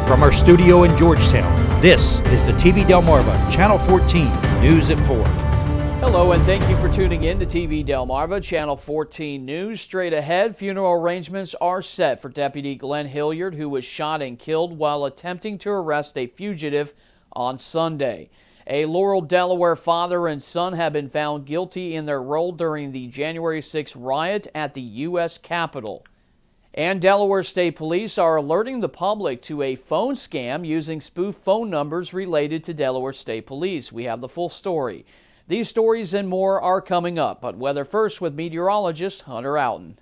From our studio in Georgetown, this is the TV Delmarva Channel 14 News at 4. Hello and thank you for tuning in to TV Delmarva Channel 14 News. Straight ahead, funeral arrangements are set for Deputy Glenn Hilliard, who was shot and killed while attempting to arrest a fugitive on Sunday. A Laurel, Delaware father and son have been found guilty in their role during the January 6th riot at the U.S. Capitol. And Delaware State Police are alerting the public to a phone scam using spoof phone numbers related to Delaware State Police. We have the full story. These stories and more are coming up, but weather first with meteorologist Hunter Outen.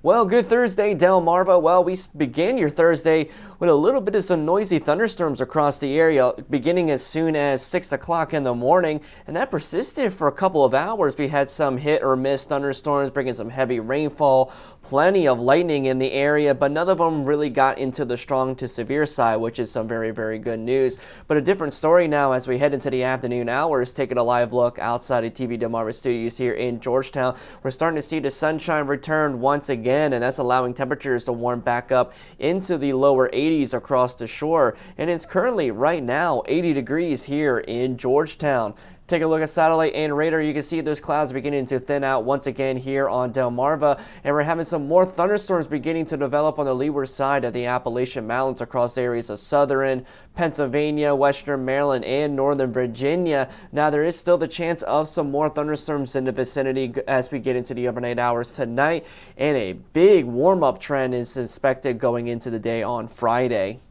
Well, good Thursday, Delmarva. Well, we begin your Thursday with a little bit of some noisy thunderstorms across the area, beginning as soon as 6 o'clock in the morning, and that persisted for a couple of hours. We had some hit or miss thunderstorms, bringing some heavy rainfall, plenty of lightning in the area, but none of them really got into the strong to severe side, which is some very, very good news. But a different story now as we head into the afternoon hours, taking a live look outside of TV Delmarva Studios here in Georgetown. We're starting to see the sunshine return once again, and that's allowing temperatures to warm back up into the lower 80s across the shore. And it's currently right now 80 degrees here in Georgetown. Take a look at satellite and radar. You can see those clouds beginning to thin out once again here on Delmarva, and we're having some more thunderstorms beginning to develop on the leeward side of the Appalachian Mountains across areas of southern Pennsylvania, western Maryland, and northern Virginia. Now, there is still the chance of some more thunderstorms in the vicinity as we get into the overnight hours tonight, and a big warm-up trend is expected going into the day on Friday.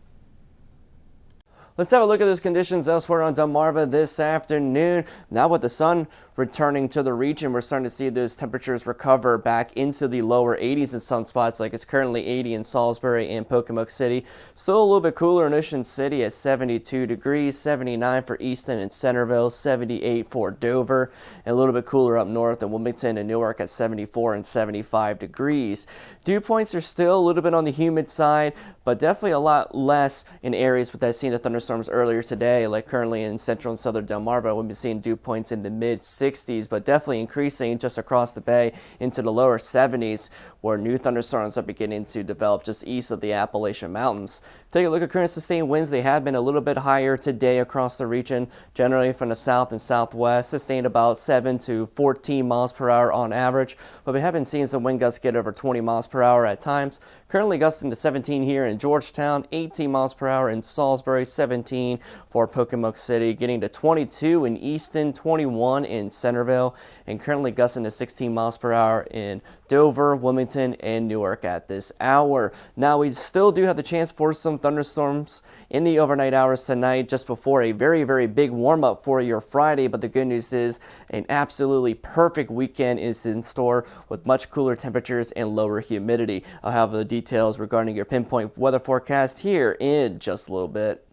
Let's have a look at those conditions elsewhere on Delmarva this afternoon. Now with the sun returning to the region, we're starting to see those temperatures recover back into the lower 80s in some spots, like it's currently 80 in Salisbury and Wicomico City. Still a little bit cooler in Ocean City at 72 degrees, 79 for Easton and Centerville, 78 for Dover, and a little bit cooler up north in Wilmington and Newark at 74 and 75 degrees. Dew points are still a little bit on the humid side, but definitely a lot less in areas that I've seen the thunderstorms earlier today, like currently in central and southern Delmarva. We've been seeing dew points in the mid-60s, but definitely increasing just across the bay into the lower 70s, where new thunderstorms are beginning to develop just east of the Appalachian Mountains. Take a look at current sustained winds. They have been a little bit higher today across the region, generally from the south and southwest, sustained about 7 to 14 miles per hour on average, but we have been seeing some wind gusts get over 20 miles per hour at times. Currently gusting to 17 here in Georgetown, 18 miles per hour in Salisbury, 17 for Wicomico City, getting to 22 in Easton, 21 in Centerville, and currently gusting to 16 miles per hour in Dover, Wilmington, and Newark at this hour. Now, we still do have the chance for some thunderstorms in the overnight hours tonight, just before a very, very big warm-up for your Friday, but the good news is an absolutely perfect weekend is in store with much cooler temperatures and lower humidity. I'll have the details regarding your pinpoint weather forecast here in just a little bit.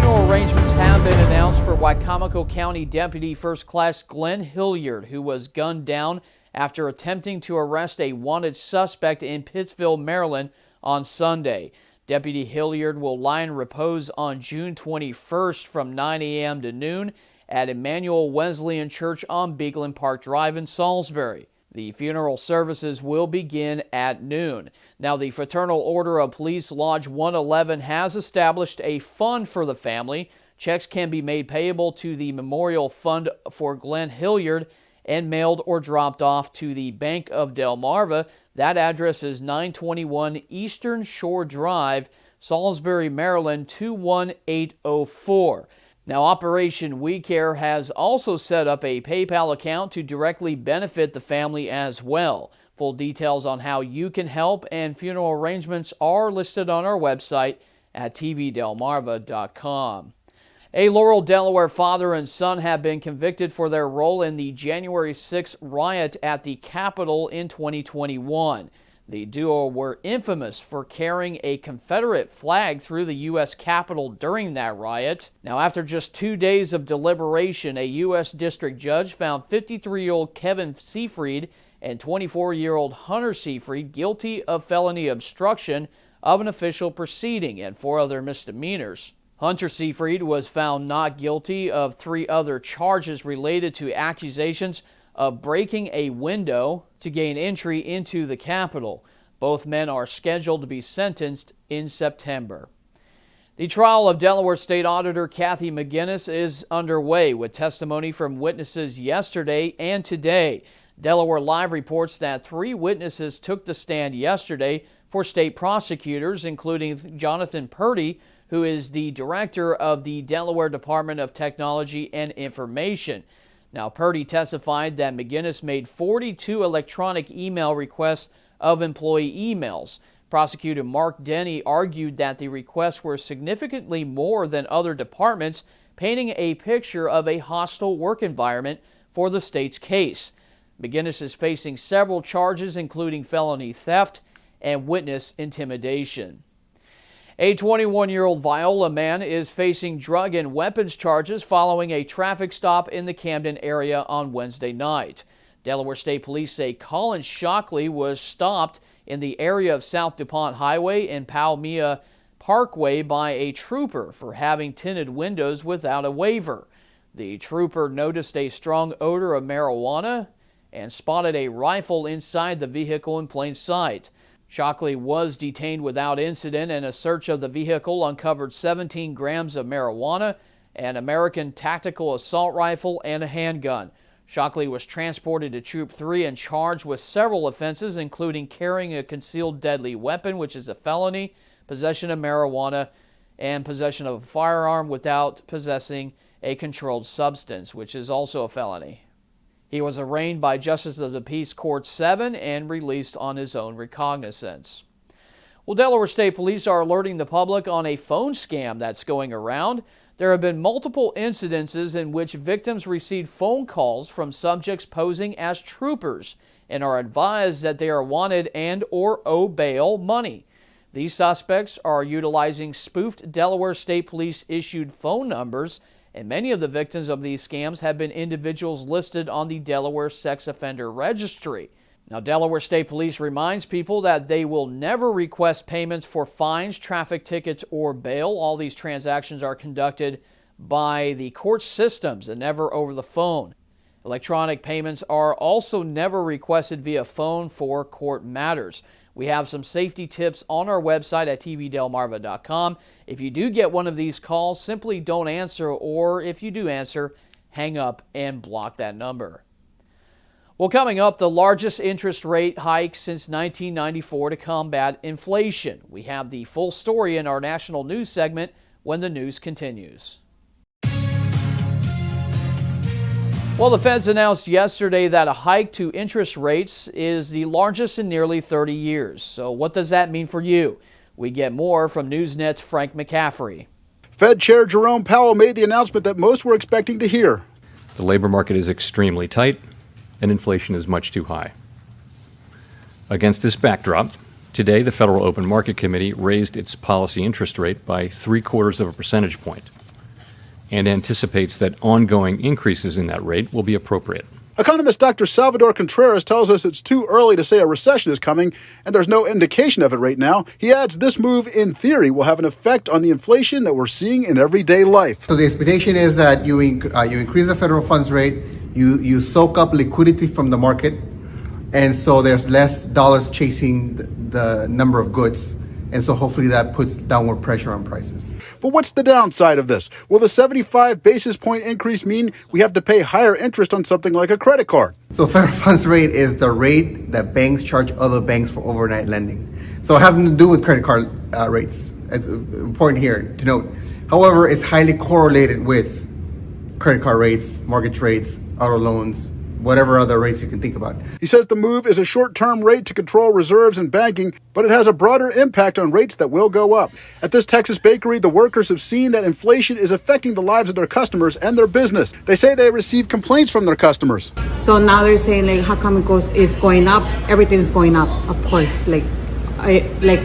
Arrangements have been announced for Wicomico County Deputy First Class Glenn Hilliard, who was gunned down after attempting to arrest a wanted suspect in Pittsville, Maryland on Sunday. Deputy Hilliard will lie in repose on June 21st from 9 a.m. to noon at Emmanuel Wesleyan Church on Beagland Park Drive in Salisbury. The funeral services will begin at noon. Now, the Fraternal Order of Police Lodge 111 has established a fund for the family. Checks can be made payable to the Memorial Fund for Glenn Hilliard and mailed or dropped off to the Bank of Delmarva. That address is 921 Eastern Shore Drive, Salisbury, Maryland 21804. Now, Operation We Care has also set up a PayPal account to directly benefit the family as well. Full details on how you can help and funeral arrangements are listed on our website at tvdelmarva.com. A Laurel, Delaware father and son have been convicted for their role in the January 6th riot at the Capitol in 2021. The duo were infamous for carrying a Confederate flag through the U.S. Capitol during that riot. Now, after just 2 days of deliberation, a U.S. district judge found 53-year-old Kevin Seafried and 24-year-old Hunter Seafried guilty of felony obstruction of an official proceeding and 4 other misdemeanors. Hunter Seafried was found not guilty of 3 other charges related to accusations of breaking a window to gain entry into the Capitol. Both men are scheduled to be sentenced in September. The trial of Delaware State Auditor Kathy Mcginnis is underway with testimony from witnesses yesterday and today. Delaware Live reports that 3 witnesses took the stand yesterday for state prosecutors, including Jonathan Purdy, who is the director of the Delaware Department of Technology and Information. Now, Purdy testified that Mcginnis made 42 electronic email requests of employee emails. Prosecutor Mark Denny argued that the requests were significantly more than other departments, painting a picture of a hostile work environment for the state's case. Mcginnis is facing several charges, including felony theft and witness intimidation. A 21-year-old Viola man is facing drug and weapons charges following a traffic stop in the Camden area on Wednesday night. Delaware State Police say Colin Shockley was stopped in the area of South DuPont Highway and Palmia Parkway by a trooper for having tinted windows without a waiver. The trooper noticed a strong odor of marijuana and spotted a rifle inside the vehicle in plain sight. Shockley was detained without incident, and a search of the vehicle uncovered 17 grams of marijuana, an American tactical assault rifle, and a handgun. Shockley was transported to Troop 3 and charged with several offenses, including carrying a concealed deadly weapon, which is a felony, possession of marijuana, and possession of a firearm without possessing a controlled substance, which is also a felony. He was arraigned by Justice of the Peace Court 7 and released on his own recognizance. Well, Delaware State Police are alerting the public on a phone scam that's going around. There have been multiple incidences in which victims received phone calls from subjects posing as troopers and are advised that they are wanted and or owe bail money. These suspects are utilizing spoofed Delaware State Police issued phone numbers, and many of the victims of these scams have been individuals listed on the Delaware Sex Offender Registry. Now, Delaware State Police reminds people that they will never request payments for fines, traffic tickets, or bail. All these transactions are conducted by the court systems and never over the phone. Electronic payments are also never requested via phone for court matters. We have some safety tips on our website at tvdelmarva.com. If you do get one of these calls, simply don't answer, or if you do answer, hang up and block that number. Well, coming up, the largest interest rate hike since 1994 to combat inflation. We have the full story in our national news segment when the news continues. Well, the Feds announced yesterday that a hike to interest rates is the largest in nearly 30 years. So what does that mean for you? We get more from NewsNet's Frank McCaffrey. Fed Chair Jerome Powell made the announcement that most were expecting to hear. The labor market is extremely tight, and inflation is much too high. Against this backdrop, today the Federal Open Market Committee raised its policy interest rate by 0.75 percentage point and anticipates that ongoing increases in that rate will be appropriate. Economist Dr. Salvador Contreras tells us it's too early to say a recession is coming, and there's no indication of it right now. He adds this move, in theory, will have an effect on the inflation that we're seeing in everyday life. So the expectation is that you increase the federal funds rate, you soak up liquidity from the market, and so there's less dollars chasing the number of goods. And so hopefully that puts downward pressure on prices. But what's the downside of this? Will the 75 basis point increase mean we have to pay higher interest on something like a credit card? So federal funds rate is the rate that banks charge other banks for overnight lending. So it has nothing to do with credit card rates. It's important here to note. However, it's highly correlated with credit card rates, mortgage rates, auto loans, whatever other rates you can think about. He says the move is a short-term rate to control reserves in banking, but it has a broader impact on rates that will go up. At this Texas bakery, the workers have seen that inflation is affecting the lives of their customers and their business. They say they receive complaints from their customers. So now they're saying, like, how come it's going up? Everything's going up, of course. Like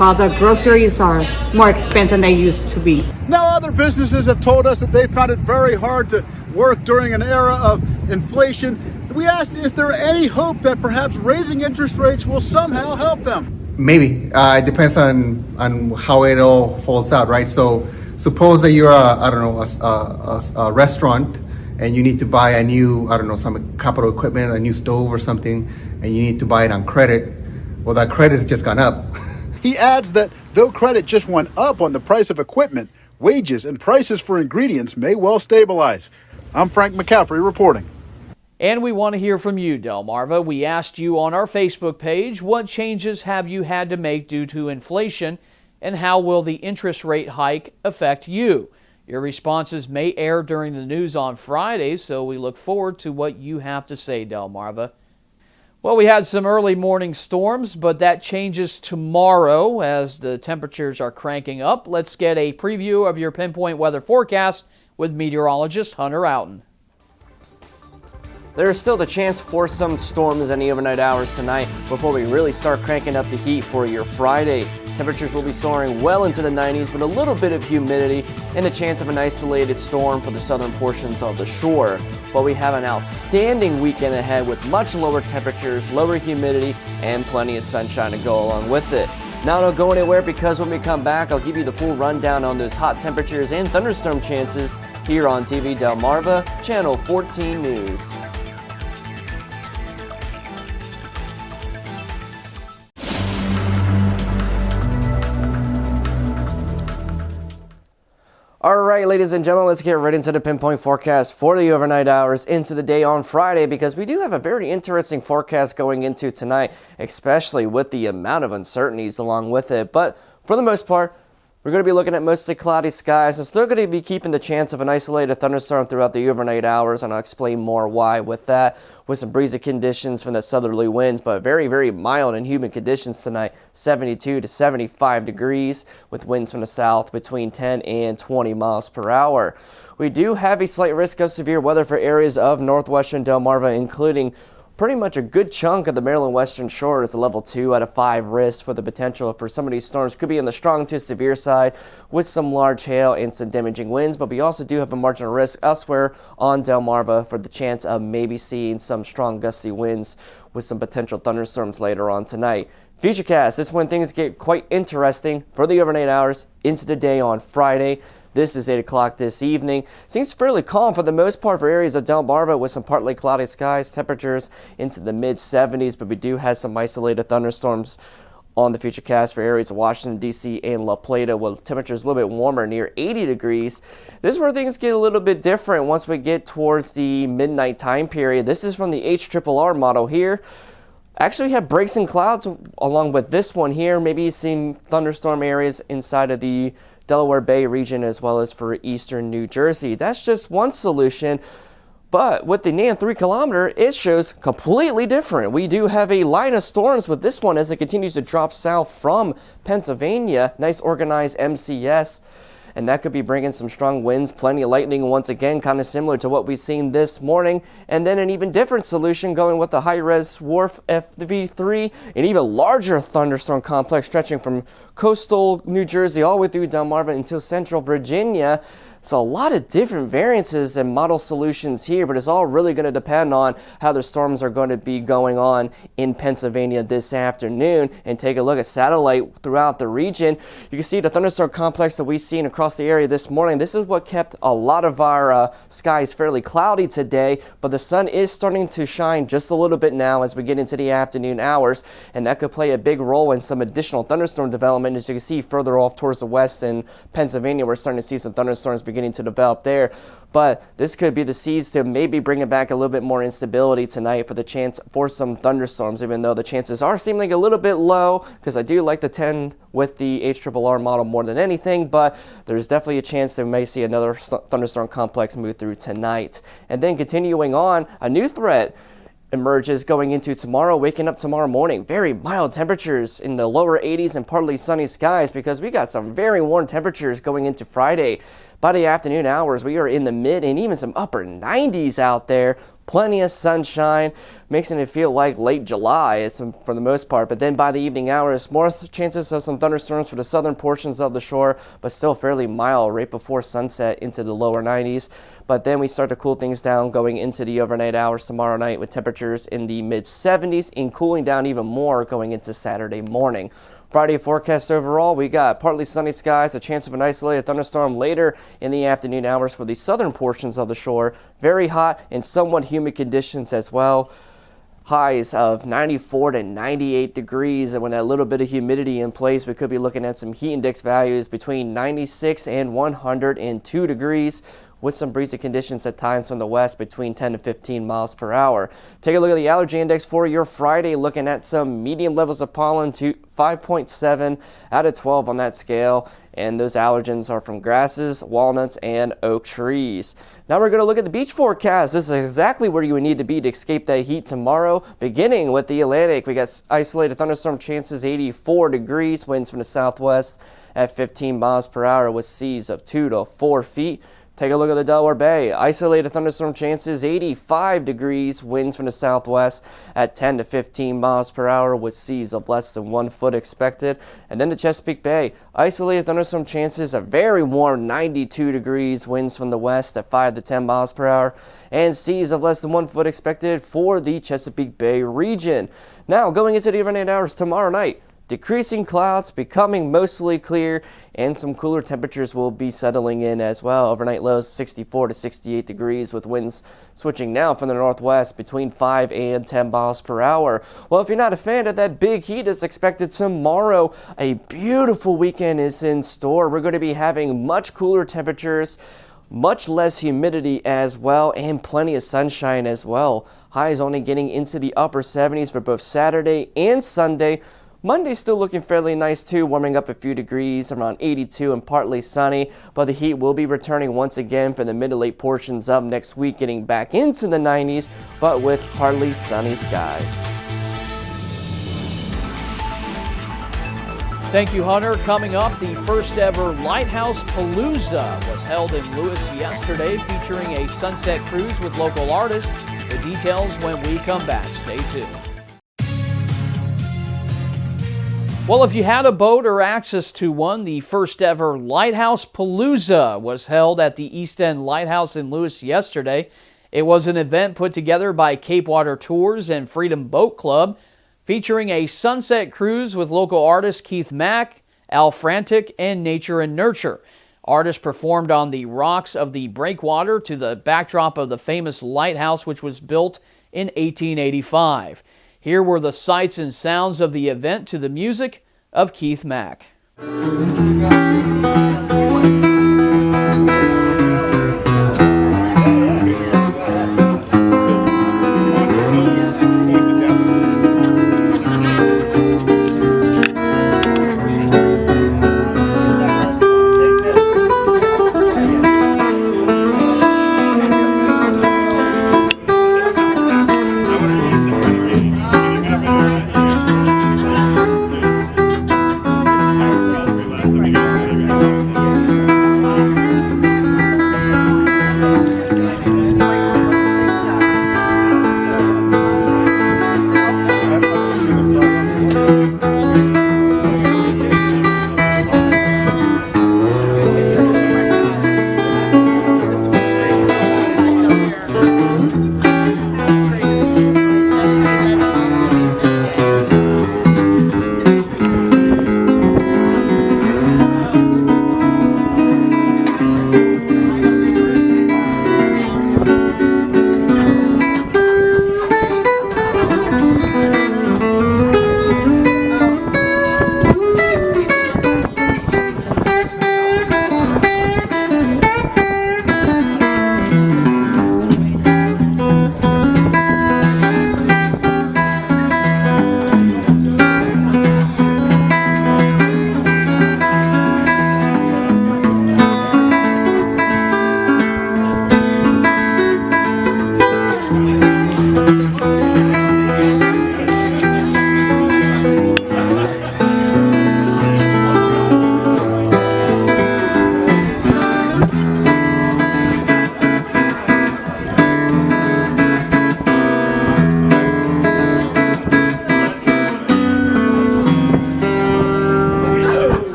all the groceries are more expensive than they used to be. Now, other businesses have told us that they found it very hard to work during an era of inflation. We asked, is there any hope that perhaps raising interest rates will somehow help them? Maybe. It depends on how it all folds out, right? So suppose that you're a restaurant and you need to buy a new, some capital equipment, a new stove or something, and you need to buy it on credit. Well, that credit's just gone up. He adds that though credit just went up on the price of equipment, wages and prices for ingredients may well stabilize. I'm Frank McCaffrey reporting. And we want to hear from you, Delmarva. We asked you on our Facebook page, what changes have you had to make due to inflation, and how will the interest rate hike affect you? Your responses may air during the news on Friday, so we look forward to what you have to say, Delmarva. Well, we had some early morning storms, but that changes tomorrow as the temperatures are cranking up. Let's get a preview of your pinpoint weather forecast with meteorologist Hunter Outen. There is still the chance for some storms in the overnight hours tonight before we really start cranking up the heat for your Friday. Temperatures will be soaring well into the 90s with a little bit of humidity and a chance of an isolated storm for the southern portions of the shore. But we have an outstanding weekend ahead with much lower temperatures, lower humidity, and plenty of sunshine to go along with it. Now don't go anywhere because when we come back, I'll give you the full rundown on those hot temperatures and thunderstorm chances here on TV Delmarva, Channel 14 News. All right, ladies and gentlemen, let's get right into the pinpoint forecast for the overnight hours into the day on Friday, because we do have a very interesting forecast going into tonight, especially with the amount of uncertainties along with it. But for the most part, we're going to be looking at mostly cloudy skies and still going to be keeping the chance of an isolated thunderstorm throughout the overnight hours, and I'll explain more why with that, with some breezy conditions from the southerly winds, but very, very mild and humid conditions tonight, 72 to 75 degrees with winds from the south between 10 and 20 miles per hour. We do have a slight risk of severe weather for areas of northwestern Delmarva, including pretty much a good chunk of the Maryland Western Shore. Is a level 2 out of 5 risk for the potential for some of these storms. Could be on the strong to severe side with some large hail and some damaging winds, but we also do have a marginal risk elsewhere on Delmarva for the chance of maybe seeing some strong gusty winds with some potential thunderstorms later on tonight. Futurecast, this is when things get quite interesting for the overnight hours into the day on Friday. This is 8 o'clock this evening. Seems fairly calm for the most part for areas of Delmarva with some partly cloudy skies, temperatures into the mid-70s, but we do have some isolated thunderstorms on the Futurecast for areas of Washington, D.C. and La Plata, with temperatures a little bit warmer, near 80 degrees. This is where things get a little bit different once we get towards the midnight time period. This is from the HRRR model here. Actually, we have breaks in clouds along with this one here. Maybe seeing thunderstorm areas inside of the Delaware Bay region as well as for eastern New Jersey. That's just one solution. But with the NAM 3 kilometer, it shows completely different. We do have a line of storms with this one as it continues to drop south from Pennsylvania. Nice organized MCS. And that could be bringing some strong winds, plenty of lightning once again, kind of similar to what we've seen this morning. And then an even different solution going with the high-res Wharf FV3, an even larger thunderstorm complex stretching from coastal New Jersey all the way through Delmarva until central Virginia. So a lot of different variances and model solutions here, but it's all really going to depend on how the storms are going to be going on in Pennsylvania this afternoon. And take a look at satellite throughout the region. You can see the thunderstorm complex that we've seen across the area this morning. This is what kept a lot of our skies fairly cloudy today, but the sun is starting to shine just a little bit now as we get into the afternoon hours, and that could play a big role in some additional thunderstorm development. As you can see further off towards the west in Pennsylvania, we're starting to see some thunderstorms beginning to develop there. But this could be the seeds to maybe bring it back a little bit more instability tonight for the chance for some thunderstorms, even though the chances are seeming a little bit low, because I do like to tend with the HRRR model more than anything, but there's definitely a chance that we may see another thunderstorm complex move through tonight. And then continuing on, a new threat emerges going into tomorrow, waking up tomorrow morning. Very mild temperatures in the lower 80s and partly sunny skies, because we got some very warm temperatures going into Friday. By the afternoon hours, we are in the mid and even some upper 90s out there. Plenty of sunshine, making it feel like late July for the most part. But then by the evening hours, more chances of some thunderstorms for the southern portions of the shore, but still fairly mild right before sunset into the lower 90s. But then we start to cool things down going into the overnight hours tomorrow night with temperatures in the mid 70s and cooling down even more going into Saturday morning. Friday forecast overall, we got partly sunny skies, a chance of an isolated thunderstorm later in the afternoon hours for the southern portions of the shore. Very hot and somewhat humid conditions as well. Highs of 94 to 98 degrees, and with a little bit of humidity in place, we could be looking at some heat index values between 96 and 102 degrees, with some breezy conditions at times from the west between 10 to 15 miles per hour. Take a look at the allergy index for your Friday, looking at some medium levels of pollen to 5.7 out of 12 on that scale, and those allergens are from grasses, walnuts, and oak trees. Now we're going to look at the beach forecast. This is exactly where you would need to be to escape that heat tomorrow, beginning with the Atlantic. We got isolated thunderstorm chances, 84 degrees, winds from the southwest at 15 miles per hour with seas of 2 to 4 feet. Take a look at the Delaware Bay. Isolated thunderstorm chances, 85 degrees, winds from the southwest at 10 to 15 miles per hour with seas of less than 1 foot expected. And then the Chesapeake Bay. Isolated thunderstorm chances, a very warm 92 degrees, winds from the west at 5 to 10 miles per hour, and seas of less than 1 foot expected for the Chesapeake Bay region. Now, going into the overnight hours tomorrow night, decreasing clouds, becoming mostly clear, and some cooler temperatures will be settling in as well. Overnight lows 64 to 68 degrees with winds switching now from the northwest between 5 and 10 miles per hour. Well, if you're not a fan of that big heat that's expected tomorrow, a beautiful weekend is in store. We're going to be having much cooler temperatures, much less humidity as well, and plenty of sunshine as well. Highs only getting into the upper 70s for both Saturday and Sunday. Monday's still looking fairly nice too, warming up a few degrees, around 82 and partly sunny, but the heat will be returning once again for the mid to late portions of next week, getting back into the 90s, but with partly sunny skies. Thank you, Hunter. Coming up, the first ever Lighthouse Palooza was held in Lewis yesterday, featuring a sunset cruise with local artists. The details when we come back. Stay tuned. Well, if you had a boat or access to one, the first ever Lighthouse Palooza was held at the East End Lighthouse in Lewis yesterday. It was an event put together by Cape Water Tours and Freedom Boat Club, featuring a sunset cruise with local artists Keith Mack, Al Frantic, and Nature and Nurture. Artists performed on the rocks of the breakwater to the backdrop of the famous lighthouse, which was built in 1885. Here were the sights and sounds of the event to the music of Keith Mack.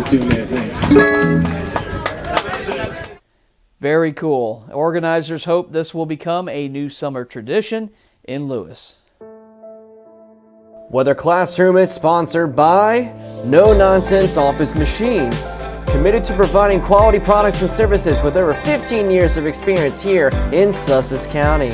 tune in. Thanks. Very cool. Organizers hope this will become a new summer tradition in Lewis. Weather Classroom is sponsored by No Nonsense Office Machines, committed to providing quality products and services with over 15 years of experience here in Sussex County.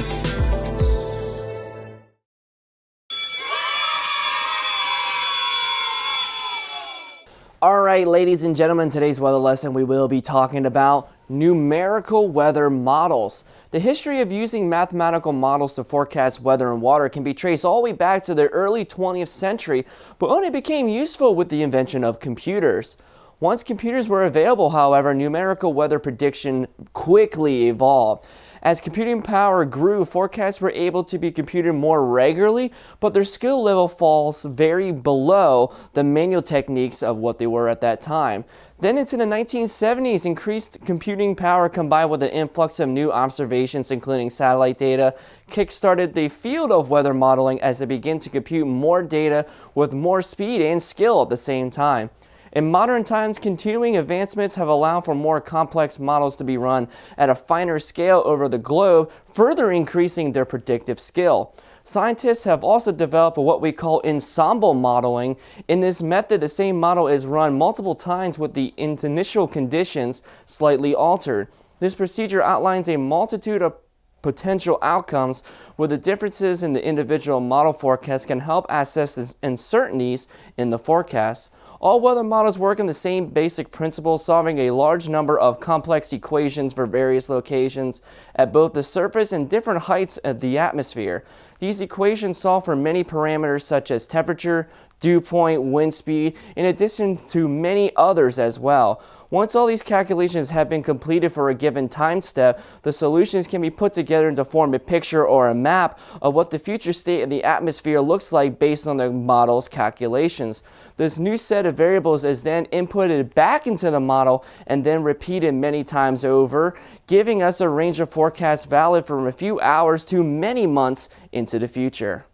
All right, ladies and gentlemen, today's weather lesson we will be talking about numerical weather models. The history of using mathematical models to forecast weather and water can be traced all the way back to the early 20th century, but only became useful with the invention of computers. Once computers were available, however, numerical weather prediction quickly evolved. As computing power grew, forecasts were able to be computed more regularly, but their skill level falls very below the manual techniques of what they were at that time. Then into the 1970s, increased computing power combined with an influx of new observations, including satellite data, kickstarted the field of weather modeling as they began to compute more data with more speed and skill at the same time. In modern times, continuing advancements have allowed for more complex models to be run at a finer scale over the globe, further increasing their predictive skill. Scientists have also developed what we call ensemble modeling. In this method, the same model is run multiple times with the initial conditions slightly altered. This procedure outlines a multitude of potential outcomes where the differences in the individual model forecast can help assess the uncertainties in the forecast. All weather models work on the same basic principles, solving a large number of complex equations for various locations at both the surface and different heights of the atmosphere. These equations solve for many parameters such as temperature, dew point, wind speed, in addition to many others as well. Once all these calculations have been completed for a given time step, the solutions can be put together to form a picture or a map of what the future state of the atmosphere looks like based on the model's calculations. This new set of variables is then inputted back into the model and then repeated many times over, giving us a range of forecasts valid from a few hours to many months into the future.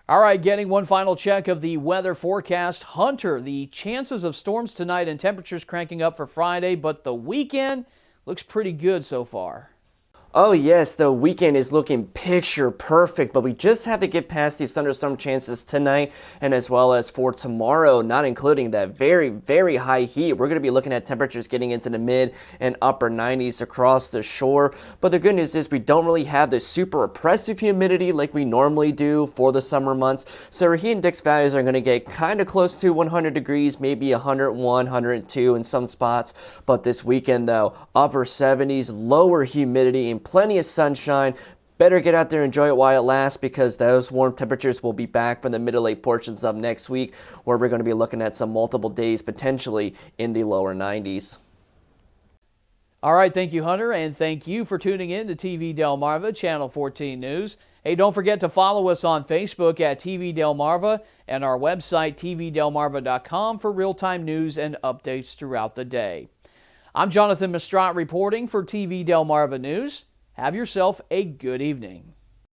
All right, getting one final check of the weather forecast. Hunter, the chances of storms tonight and temperatures cranking up for Friday, but the weekend looks pretty good so far. Oh yes, the weekend is looking picture perfect, but we just have to get past these thunderstorm chances tonight and as well as for tomorrow, not including that very, very high heat. We're going to be looking at temperatures getting into the mid and upper 90s across the shore. But the good news is we don't really have the super oppressive humidity like we normally do for the summer months. So our heat index values are going to get kind of close to 100 degrees, maybe 101, 102 in some spots. But this weekend though, upper 70s, lower humidity, and plenty of sunshine. Better get out there and enjoy it while it lasts, because those warm temperatures will be back from the mid to late portions of next week, where we're going to be looking at some multiple days potentially in the lower 90s. All right, thank you, Hunter, and thank you for tuning in to TV Delmarva, Channel 14 News. Hey, don't forget to follow us on Facebook at TV Delmarva and our website, tvdelmarva.com, for real-time news and updates throughout the day. I'm Jonathan Mistrat reporting for TV Delmarva News. Have yourself a good evening.